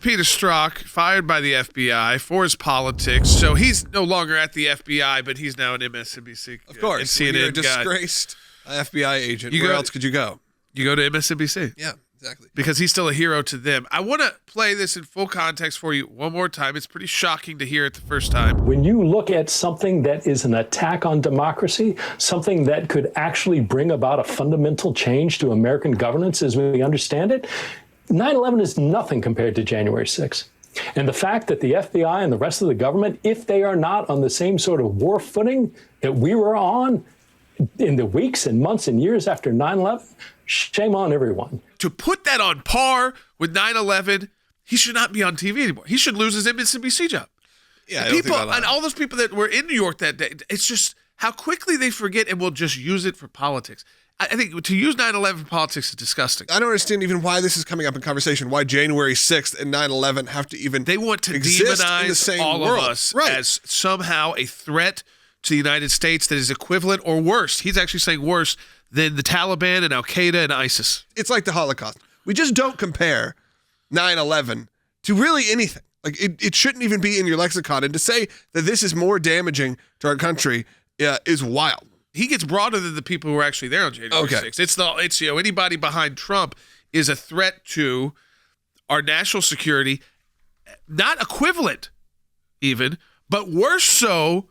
Peter Strzok, fired by the FBI for his politics. So he's no longer at the FBI, but he's now an MSNBC. Of course. When you're a disgraced FBI agent, where else could you go? You go to MSNBC. Yeah, exactly. Because he's still a hero to them. I want to play this in full context for you one more time. It's pretty shocking to hear it the first time. When you look at something that is an attack on democracy, something that could actually bring about a fundamental change to American governance as we understand it, 9/11 is nothing compared to January 6th. And the fact that the FBI and the rest of the government, if they are not on the same sort of war footing that we were on in the weeks and months and years after 9/11, shame on everyone. To put that on par with 9/11, he should not be on TV anymore. He should lose his MSNBC job. Yeah, and all those people that were in New York that day, it's just how quickly they forget and will just use it for politics. I think to use 9/11 for politics is disgusting. I don't understand even why this is coming up in conversation, why January 6th and 9/11 have to even They want to exist demonize in the same all world. of us Right. as somehow a threat to the United States that is equivalent or worse. He's actually saying worse than the Taliban and Al-Qaeda and ISIS. It's like the Holocaust. We just don't compare 9/11 to really anything. Like it shouldn't even be in your lexicon. And to say that this is more damaging to our country is wild. He gets broader than the people who were actually there on January 6th. It's anybody behind Trump is a threat to our national security, not equivalent even, but worse so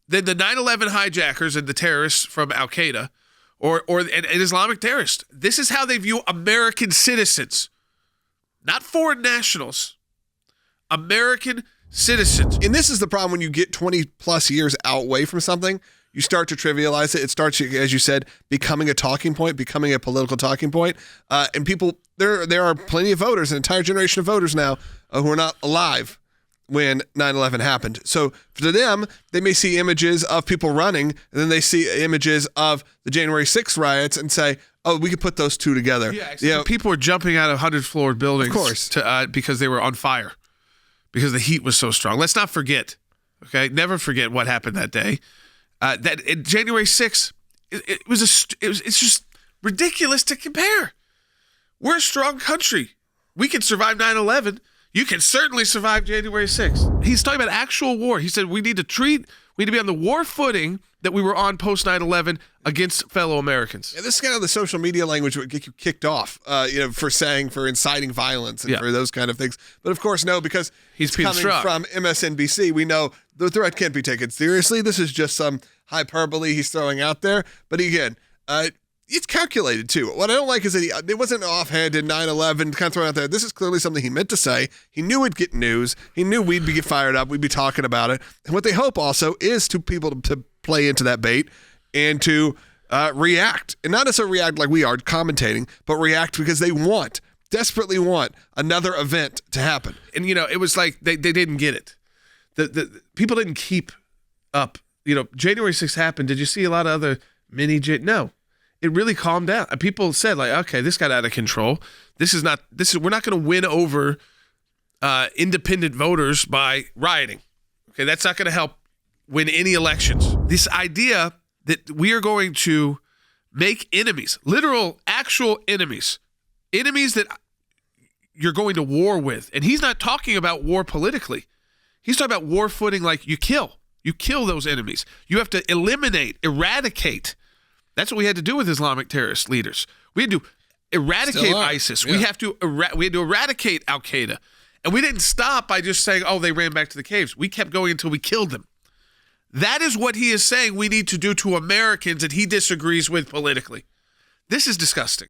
than the 9/11 hijackers and the terrorists from Al-Qaeda or an Islamic terrorist. This is how they view American citizens, not foreign nationals, American citizens. And this is the problem when you get 20 plus years away from something. You start to trivialize it. It starts, as you said, becoming a talking point, becoming a political talking point. And people, there are plenty of voters, an entire generation of voters now who are not alive when 9/11 happened. So for them, they may see images of people running, and then they see images of the January 6th riots and say, oh, we could put those two together. Yeah, people were jumping out of 100-floor buildings of course. Because they were on fire, because the heat was so strong. Let's not forget, okay? Never forget what happened that day. January 6th, it's just ridiculous to compare. We're a strong country. We can survive 9/11. You can certainly survive January 6th. He's talking about actual war. He said we need to be on the war footing that we were on post 9/11 against fellow Americans. Yeah, this is kind of the social media language that would get you kicked off, for inciting violence and for those kind of things. But of course, no, because he's coming Strzok from MSNBC. We know the threat can't be taken seriously. This is just some hyperbole he's throwing out there. But again, it's calculated too. What I don't like is that it wasn't offhanded 9/11 kind of thrown out there. This is clearly something he meant to say. He knew it'd get news. He knew we'd get fired up. We'd be talking about it. And what they hope also is to people to play into that bait and to react. And not necessarily react like we are commentating, but react because they desperately want another event to happen. And, it was like they didn't get it. The people didn't keep up. January 6th happened. Did you see a lot of other No. It really calmed down. People said, like, okay, this got out of control. We're not going to win over independent voters by rioting. Okay, that's not going to help win any elections. This idea that we are going to make enemies, literal, actual enemies that you're going to war with. And he's not talking about war politically. He's talking about war footing, like you kill those enemies. You have to eliminate, eradicate. That's what we had to do with Islamic terrorist leaders. We had to eradicate ISIS. Yeah. We had to eradicate Al-Qaeda. And we didn't stop by just saying, oh, they ran back to the caves. We kept going until we killed them. That is what he is saying we need to do to Americans that he disagrees with politically. This is disgusting.